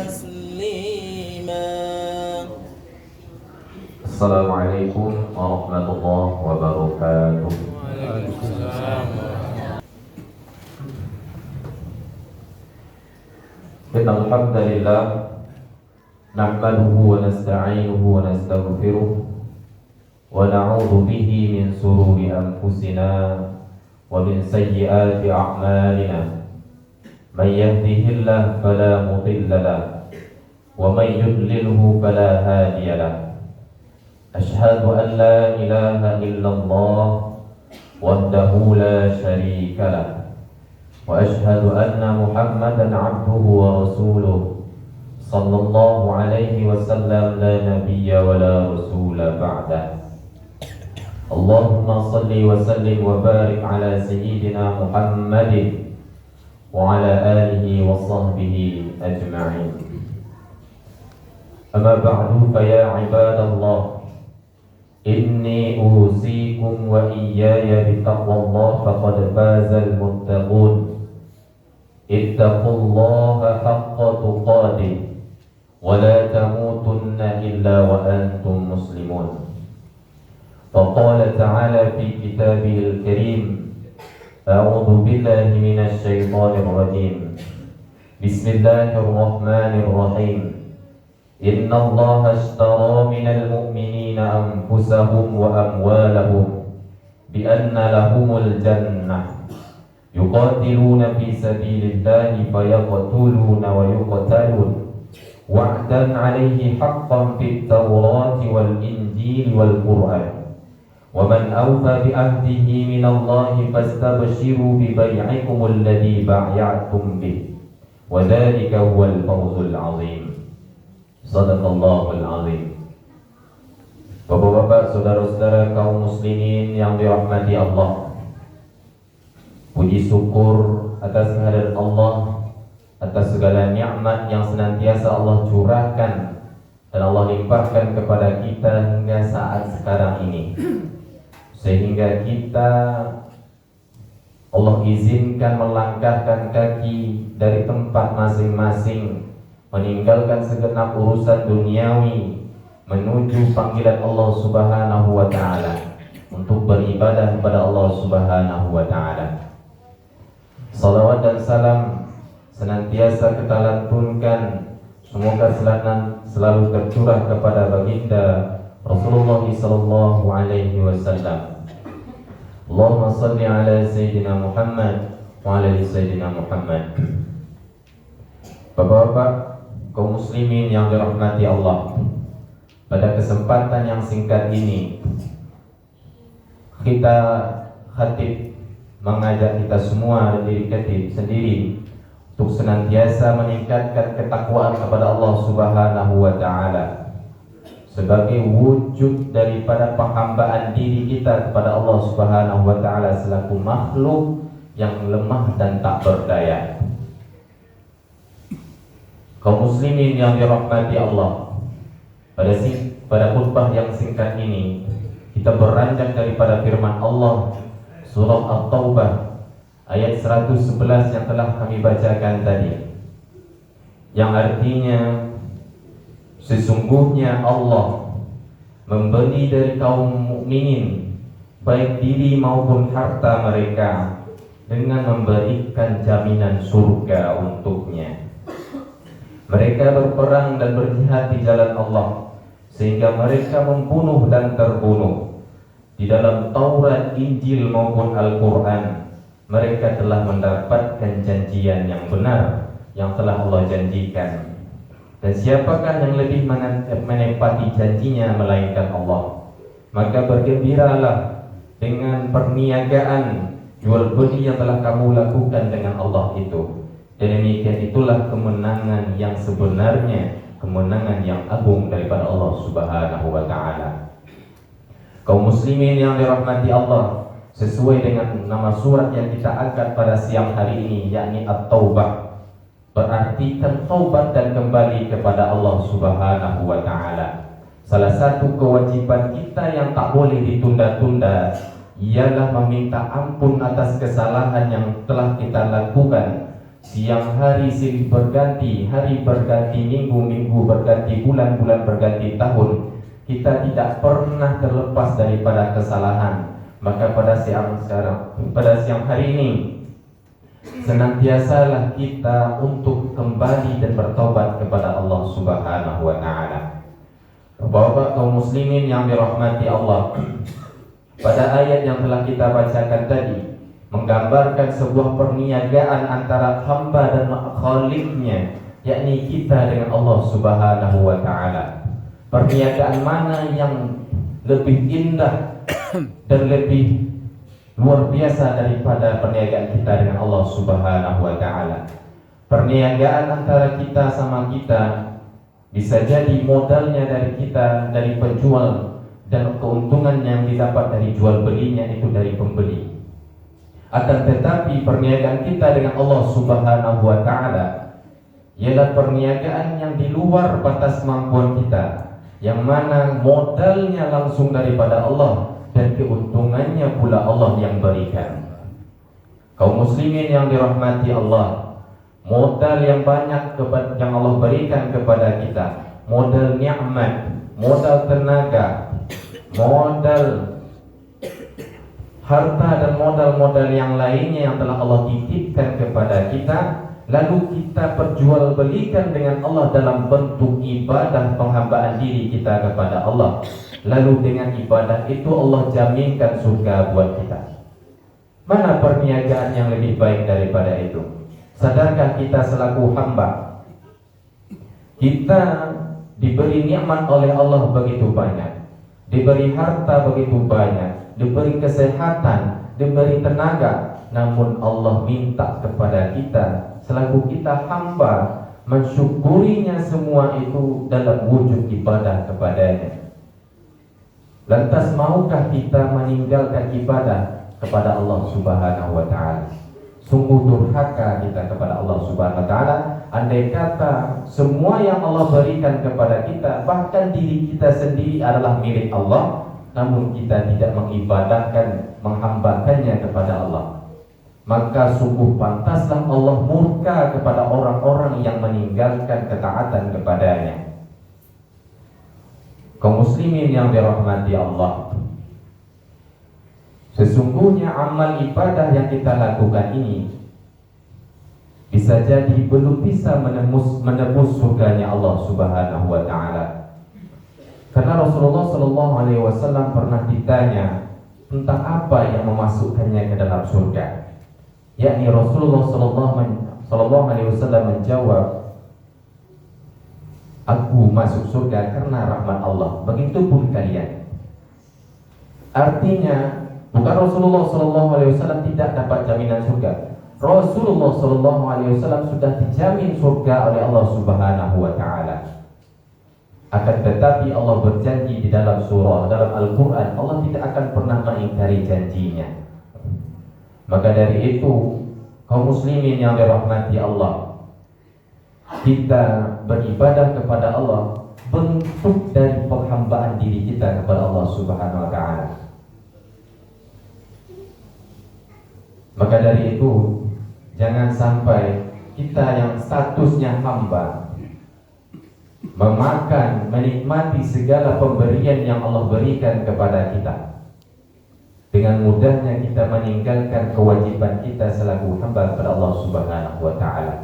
تسليما. السلام عليكم ورحمة الله وبركاته. وعليكم السلام. إن الحمد لله نحمده ونستعينه ونستغفره ونعوذ به من شرور أنفسنا ومن سيئات أعمالنا. من يهده الله فلا مضل له ومن يضلله فلا هادي له. أشهد أن لا إله إلا الله وحده لا شريك له وأشهد أن محمدا عبده ورسوله صلى الله عليه وسلم لا نبي ولا رسول بعده. اللهم صل وسلم وبارك على سيدنا محمد وعلى آله وصحبه أجمعين. أما بعد فيا عباد الله إني أوصيكم وإياي بتقوى الله فقد فاز المتقون. اتقوا الله حق تقاته ولا تموتن إلا وأنتم مسلمون. فقال تعالى في كتابه الكريم: أعوذ بالله من الشيطان الرجيم. بسم الله الرحمن الرحيم. إن الله اشترى من المؤمنين أنفسهم وأموالهم بأن لهم الجنة يقاتلون في سبيل الله فيقتلون ويقتلون وعدا عليه حقا في التوراة والإنجيل والقرآن ومن أوفى بعهده من الله فاستبشروا ببيعكم الذي بايعتم به وذلك هو الفوز العظيم. Sadaqallahul azim. Bapak-bapak, saudara-saudara kaum muslimin yang dirahmati Allah, puji syukur atas kehadirat Allah, atas segala nikmat yang senantiasa Allah curahkan dan Allah limpahkan kepada kita hingga saat sekarang ini, sehingga kita Allah izinkan melangkahkan kaki dari tempat masing-masing, meninggalkan segenap urusan duniawi menuju panggilan Allah Subhanahu wa taala untuk beribadah kepada Allah Subhanahu wa taala. Salawat dan salam senantiasa kita lantunkan, semoga selalu tercurah kepada baginda Rasulullah sallallahu alaihi wasallam. Allahumma shalli ala sayyidina Muhammad wa ala ali sayyidina Muhammad. Bapak-bapak kaum muslimin yang dirahmati Allah, pada kesempatan yang singkat ini kita khatib mengajak kita semua dan diri kita sendiri untuk senantiasa meningkatkan ketakwaan kepada Allah Subhanahu wa taala sebagai wujud daripada penghambaan diri kita kepada Allah Subhanahu wa taala selaku makhluk yang lemah dan tak berdaya. Kaum muslimin yang dirahmati Allah, pada khutbah yang singkat ini kita beranjak daripada firman Allah surah At-Taubah ayat 111 yang telah kami bacakan tadi, yang artinya sesungguhnya Allah memberi dari kaum mukminin baik diri maupun harta mereka dengan memberikan jaminan surga untuknya. Mereka berperang dan berjihad di jalan Allah sehingga mereka membunuh dan terbunuh. Di dalam Taurat, Injil maupun Al-Quran, mereka telah mendapatkan janjian yang benar yang telah Allah janjikan. Dan siapakah yang lebih menepati janjinya melainkan Allah? Maka bergembiralah dengan perniagaan jual beli yang telah kamu lakukan dengan Allah itu. Dan demikian itulah kemenangan yang sebenarnya, kemenangan yang agung daripada Allah Subhanahu wa taala. Kaum muslimin yang dirahmati Allah, sesuai dengan nama surat yang kita angkat pada siang hari ini, yakni At-Taubah, berarti taubat dan kembali kepada Allah Subhanahu wa taala. Salah satu kewajiban kita yang tak boleh ditunda-tunda ialah meminta ampun atas kesalahan yang telah kita lakukan siang hari silih berganti, hari berganti minggu, minggu berganti bulan, bulan berganti tahun, kita tidak pernah terlepas daripada kesalahan. Maka pada siang hari ini senantiasalah kita untuk kembali dan bertobat kepada Allah Subhanahu wa taala. Bapak kaum muslimin yang dirahmati Allah, pada ayat yang telah kita bacakan tadi menggambarkan sebuah perniagaan antara hamba dan Khaliqnya, yakni kita dengan Allah Subhanahu wa taala. Perniagaan mana yang lebih indah dan lebih luar biasa daripada perniagaan kita dengan Allah Subhanahu wa taala? Perniagaan antara kita sama kita bisa jadi modalnya dari kita, dari penjual, dan keuntungan yang didapat dari jual belinya itu dari pembeli. Akan tetapi perniagaan kita dengan Allah Subhanahu wa taala ialah perniagaan yang di luar batas kemampuan kita, yang mana modalnya langsung daripada Allah dan keuntungannya pula Allah yang berikan. Kaum muslimin yang dirahmati Allah, modal yang banyak yang Allah berikan kepada kita, modal nikmat, modal tenaga, modal harta dan modal-modal yang lainnya yang telah Allah titipkan kepada kita, lalu kita perjualbelikan dengan Allah dalam bentuk ibadah penghambaan diri kita kepada Allah. Lalu dengan ibadah itu Allah jaminkan surga buat kita. Mana perniagaan yang lebih baik daripada itu? Sadarkah kita selaku hamba, kita diberi nikmat oleh Allah begitu banyak, diberi harta begitu banyak, diberi kesehatan, diberi tenaga, namun Allah minta kepada kita selaku kita hamba mensyukurinya semua itu dalam wujud ibadah kepadanya. Lantas maukah kita meninggalkan ibadah kepada Allah Subhanahu wa taala? Sungguh durhaka kita kepada Allah Subhanahu wa taala andai kata semua yang Allah berikan kepada kita, bahkan diri kita sendiri adalah milik Allah, namun kita tidak mengibadahkan, menghambakannya kepada Allah. Maka sungguh pantaslah Allah murka kepada orang-orang yang meninggalkan ketaatan kepadanya. Kaum muslimin yang dirahmati Allah, sesungguhnya amal ibadah yang kita lakukan ini bisa jadi belum bisa menebus surganya Allah Subhanahu wa taala. Karena Rasulullah sallallahu alaihi wasallam pernah ditanya tentang apa yang memasukkannya ke dalam surga. Yakni Rasulullah sallallahu alaihi wasallam menjawab, aku masuk surga karena rahmat Allah, begitupun kalian. Artinya bukan Rasulullah sallallahu alaihi wasallam tidak dapat jaminan surga. Rasulullah sallallahu alaihi wasallam sudah dijamin surga oleh Allah Subhanahu wa taala. Akan tetapi Allah berjanji di dalam surah, dalam Al-Qur'an, Allah tidak akan pernah mengingkari janjinya. Maka dari itu, kaum muslimin yang dirahmati Allah, kita beribadah kepada Allah bentuk dari penghambaan diri kita kepada Allah Subhanahu wa taala. Maka dari itu, jangan sampai kita yang statusnya hamba memakan, menikmati segala pemberian yang Allah berikan kepada kita, dengan mudahnya kita meninggalkan kewajiban kita selaku hamba kepada Allah Subhanahu wa taala.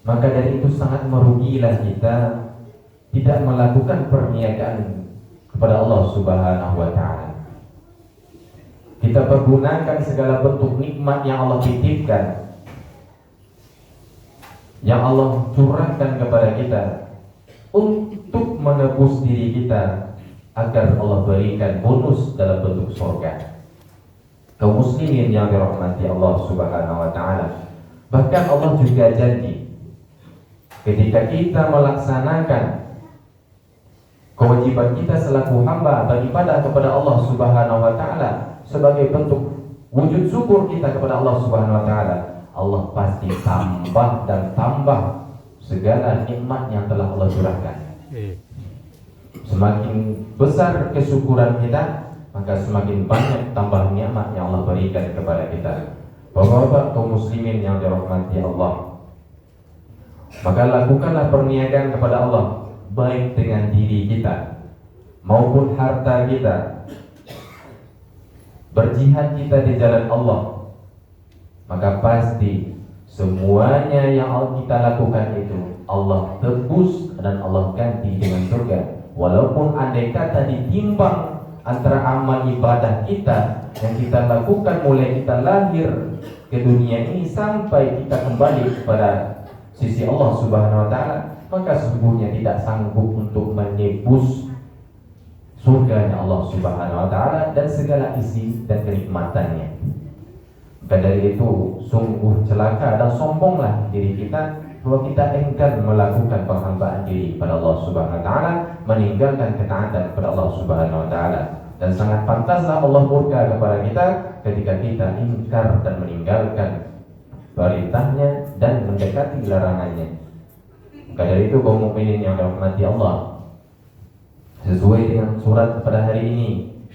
Maka dari itu sangat merugilah kita tidak melakukan perniagaan kepada Allah Subhanahu wa taala. Kita pergunakan segala bentuk nikmat yang Allah titipkan, yang Allah curahkan kepada kita, untuk menebus diri kita agar Allah berikan bonus dalam bentuk surga. Kaum muslimin yang dirahmati Allah Subhanahu wa taala, bahkan Allah juga janji ketika kita melaksanakan kewajiban kita selaku hamba beribadah kepada Allah Subhanahu wa taala sebagai bentuk wujud syukur kita kepada Allah Subhanahu wa taala, Allah pasti tambah dan tambah segala nikmat yang telah Allah curahkan. Semakin besar kesyukuran kita, maka semakin banyak tambah nikmat yang Allah berikan kepada kita. Bapak-bapak kaum muslimin yang dirahmati Allah, maka lakukanlah perniagaan kepada Allah, baik dengan diri kita maupun harta kita. Berjihad kita di jalan Allah, maka pasti semuanya yang kita lakukan itu Allah tebus dan Allah ganti dengan surga. Walaupun andai kata ditimbang antara amal ibadah kita yang kita lakukan mulai kita lahir ke dunia ini sampai kita kembali kepada sisi Allah Subhanahu wa taala, maka sesungguhnya tidak sanggup untuk menebus surganya Allah Subhanahu wa taala dan segala isi dan kenikmatannya. Maka dari itu sungguh celaka dan sombonglah diri kita bahwa kita enggan melakukan penghambaan diri pada Allah Subhanahu wa taala, meninggalkan ketaatan kepada Allah Subhanahu wa taala. Dan sangat pantaslah Allah murka kepada kita ketika kita ingkar dan meninggalkan perintahnya dan mendekati larangannya. Maka dari itu kaum mukminin yang dirahmati Allah, sesuai dengan surat pada hari ini,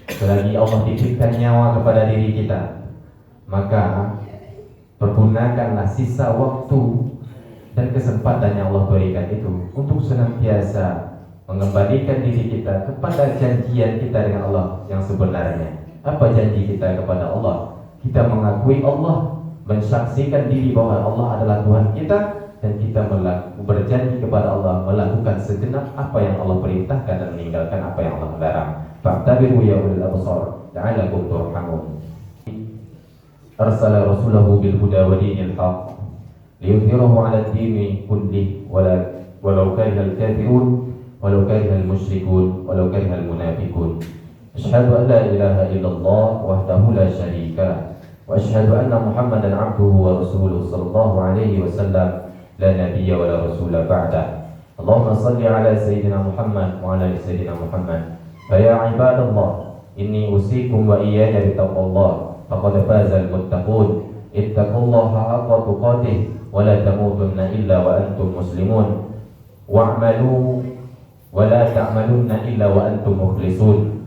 selagi Allah titipkan nyawa kepada diri kita, maka pergunakanlah sisa waktu dan kesempatan yang Allah berikan itu untuk senantiasa mengembalikan diri kita kepada janjian kita dengan Allah yang sebenarnya. Apa janji kita kepada Allah? Kita mengakui Allah, mensaksikan diri bahwa Allah adalah Tuhan kita, dan kita berjanji kepada Allah melakukan segenap apa yang Allah perintahkan dan meninggalkan apa yang Allah larang. Fa'tabiru ya ulil absar la'allakum turhamun. Arsala rasulahu bil huda wa dinil haqq liyudhhirahu 'ala ad-dini kullihi walau kariha al-kafirun walau kariha al-musyrikun walau kariha al-munafiqun. Asyhadu an la ilaha illallah wahdahu la syarika lah wa asyhadu anna Muhammadan 'abduhu wa rasuluhu sallallahu alaihi wasallam la nabiyya wa la rasula ba'da. Allahumma salli ala sayyidina Muhammad wa ala sayyidina Muhammad. Fa ya ibadallah, inni usikum wa iyaya bi taqwallah faqad faza al-muttaqun. Ittaqullaha haqqa tuqatih wa la tamutunna illa wa antum muslimun. Wa'malu wa la ta'malunna illa wa antum mukhlisun.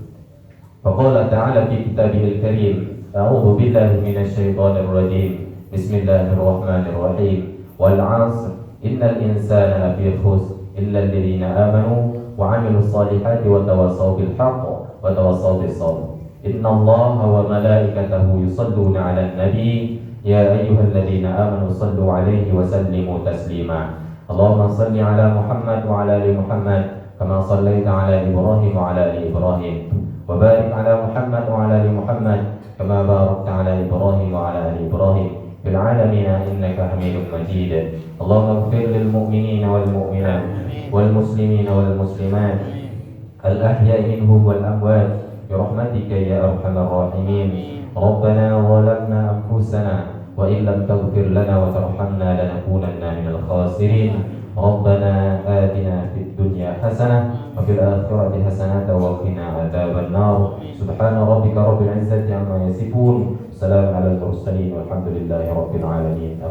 Faqala ta'ala fi kitabihil karim, a'udzu billahi minasy syaithanir rajim. Bismillahirrahmanirrahim. Wal 'asr innal insana lafi khusr illa alladhina amanu wa 'amilus solihati wa tawassaw bil haqq wa tawassaw bis sabr. Innallaha wa malaikatahu yusalluna 'alan nabi ya ayyuhalladhina amanu sallu 'alaihi wa sallimu taslima. Allahumma salli 'ala Muhammad wa 'ala ali Muhammad kama sallaita 'ala Ibrahim wa 'ala ali Ibrahim wa barik 'ala Muhammad wa 'ala ali Muhammad kama barakta 'ala Ibrahim wa 'ala ali Ibrahim fil 'alamin innaka Hamidum Majid. Allahumma ighfir lil mu'minina wal mu'minat wal muslimina wal muslimat al ahya'i minhum wal amwat برحمتك يا أرحم الراحمين. ربنا ظلمنا أنفسنا وإن لم تغفر لنا وترحمنا لنكونن من الخاسرين. ربنا آتنا في الدنيا حسنة وفي الآخرة حسنة وقنا عذاب النار. سبحان ربك رب العزة عما يصفون. سلام على المرسلين والحمد لله رب العالمين.